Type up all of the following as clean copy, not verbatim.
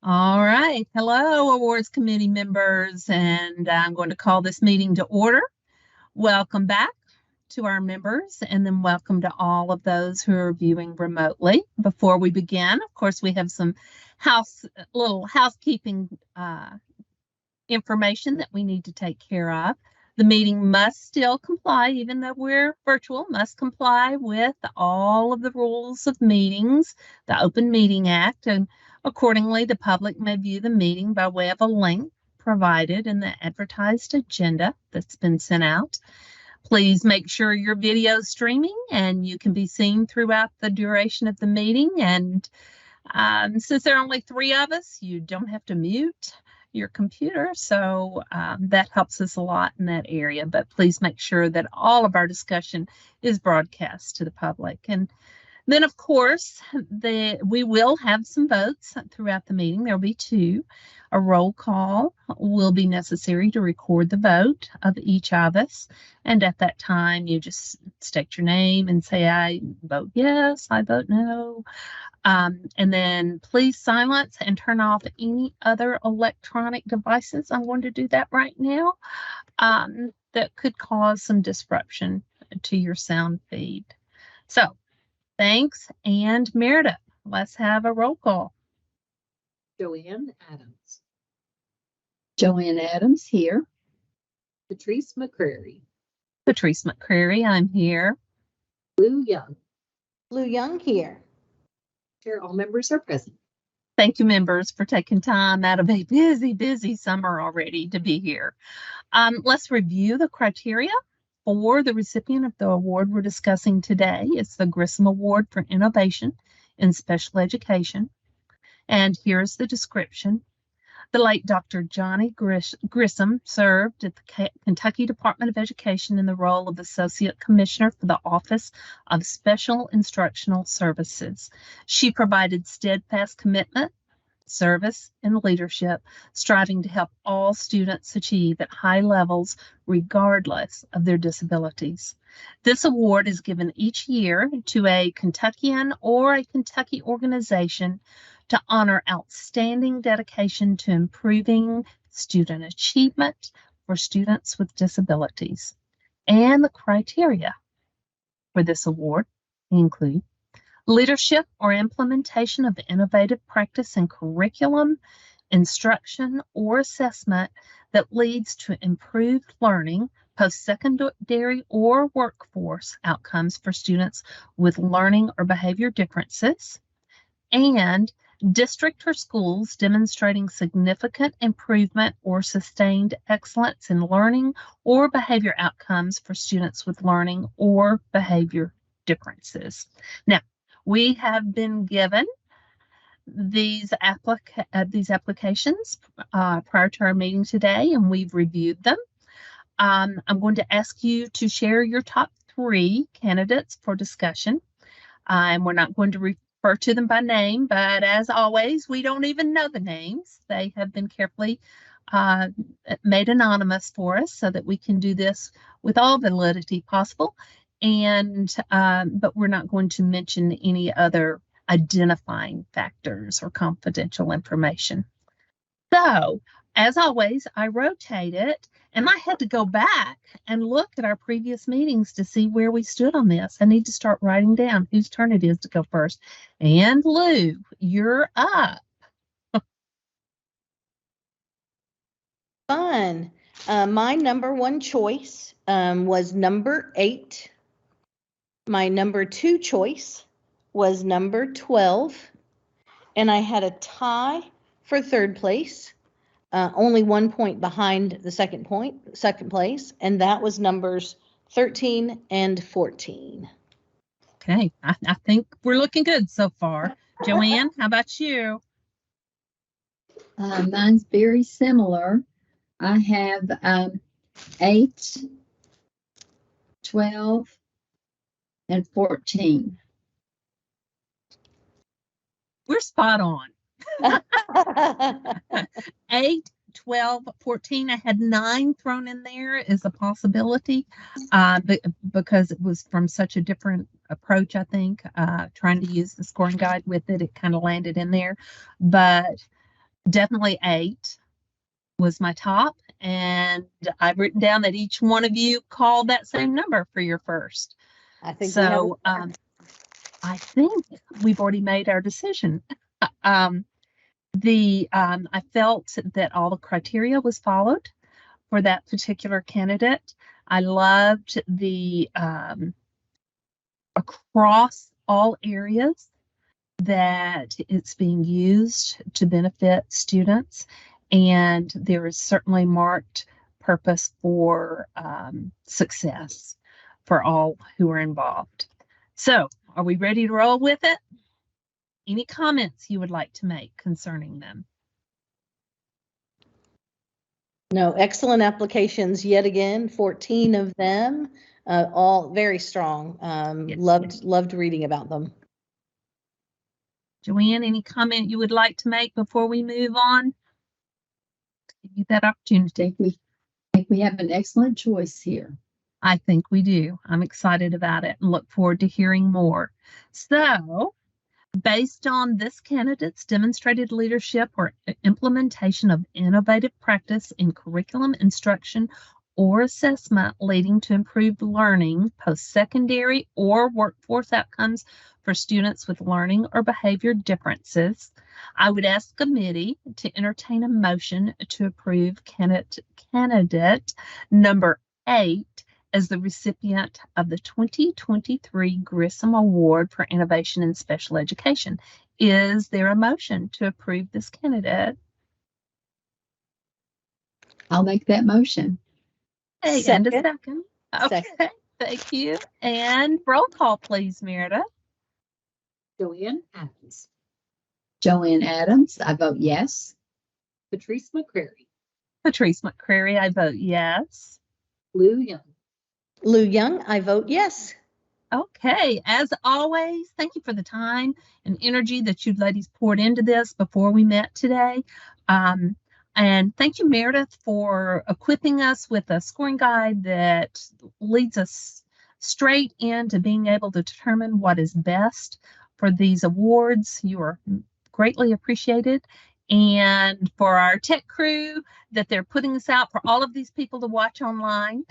All right. Hello, awards committee members, and I'm going to call this meeting to order. Welcome back to our members, and then welcome to all of those who are viewing remotely. Before we begin, of course, we have some little housekeeping information that we need to take care of. The meeting must still comply, even though we're virtual, must comply with all of the rules of meetings, the Open Meeting Act, and accordingly, the public may view the meeting by way of a link provided in the advertised agenda that's been sent out. Please make sure your video is streaming and you can be seen throughout the duration of the meeting. And since there are only 3 of us, you don't have to mute your computer, so that helps us a lot in that area. But please make sure that all of our discussion is broadcast to the public. And then, of course, we will have some votes throughout the meeting. There will be 2. A roll call will be necessary to record the vote of each of us. And at that time, you just state your name and say, I vote yes, I vote no. And then please silence and turn off any other electronic devices. I'm going to do that right now. That could cause some disruption to your sound feed. So thanks. And Meredith, let's have a roll call. Joanne Adams. Joanne Adams here. Patrice McCrary. Patrice McCrary, I'm here. Lou Young. Lou Young here. Chair, all members are present. Thank you, members, for taking time out of a busy summer already to be here. Let's review the criteria for the recipient of the award we're discussing today. It's the Grissom Award for Innovation in Special Education. And here's the description. The late Dr. Johnny Grissom served at the Kentucky Department of Education in the role of Associate Commissioner for the Office of Special Instructional Services. She provided steadfast commitment, service, and leadership, striving to help all students achieve at high levels regardless of their disabilities. This award is given each year to a Kentuckian or a Kentucky organization to honor outstanding dedication to improving student achievement for students with disabilities. And the criteria for this award include leadership or implementation of innovative practice and curriculum, instruction, or assessment that leads to improved learning, post-secondary or workforce outcomes for students with learning or behavior differences, and district or schools demonstrating significant improvement or sustained excellence in learning or behavior outcomes for students with learning or behavior differences. Now, we have been given these applications prior to our meeting today, and we've reviewed them. I'm going to ask you to share your top 3 candidates for discussion. And we're not going to refer to them by name, but as always, we don't even know the names. They have been carefully made anonymous for us so that we can do this with all validity possible. And but we're not going to mention any other identifying factors or confidential information. So, as always, I rotate it, and I had to go back and look at our previous meetings to see where we stood on this. I need to start writing down whose turn it is to go first. And Lou, you're up. Fun. My number 1 choice was number 8. My number 2 choice was number 12. And I had a tie for 3rd place. Only 1 point behind the second place, and that was numbers 13 and 14. Okay, I think we're looking good so far. Joanne, how about you? Mine's very similar. I have 8, 12, and 14. We're spot on. 8, 12, 14. I had 9 thrown in there as a possibility because it was from such a different approach, I think. Trying to use the scoring guide with it, it kind of landed in there. But Definitely 8 was my top, and I've written down that each one of you called that same number for your first. I think we have So I think we've already made our decision. I felt that all the criteria was followed for that particular candidate. I loved the across all areas that it's being used to benefit students, and there is certainly marked purpose for success for all who are involved. So, are we ready to roll with it? Any comments you would like to make concerning them? no, excellent applications yet again, 14 of them, all very strong. Yes. Loved reading about them. Joanne, any comment you would like to make before we move on? Give you that opportunity. I think we have an excellent choice here. I think we do. I'm excited about it and look forward to hearing more. So, based on this candidate's demonstrated leadership or implementation of innovative practice in curriculum instruction or assessment leading to improved learning, post-secondary or workforce outcomes for students with learning or behavior differences, I would ask the committee to entertain a motion to approve candidate number 8 as the recipient of the 2023 Grissom Award for Innovation in Special Education. Is there a motion to approve this candidate? I'll make that motion. Hey, and a second. Okay, Second. thank you. And roll call, please, Meredith. Joanne Adams, Joanne Adams, I vote yes. Patrice McCrary, Patrice McCrary, I vote yes. Lou Young. Lou Young, I vote yes. Okay, as always, thank you for the time and energy that you ladies poured into this before we met today. And thank you, Meredith, for equipping us with a scoring guide that leads us straight into being able to determine what is best for these awards. You are greatly appreciated. And for our tech crew, that they're putting this out for all of these people to watch online.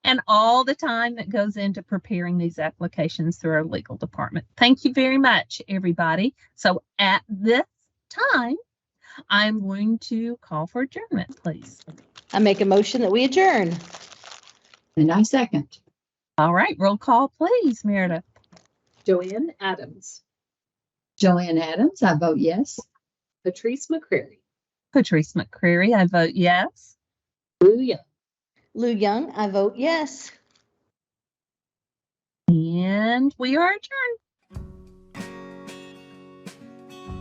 And all the time that goes into preparing these applications through our legal department. Thank you very much, everybody. So at this time, I'm going to call for adjournment, please. I make a motion that we adjourn. And I second. All right, roll call, please, Meredith. Joanne Adams, Joanne Adams, I vote yes. Patrice McCrary, Patrice McCrary, I vote yes. Lou Young. Lou Young, I vote yes. And we are adjourned.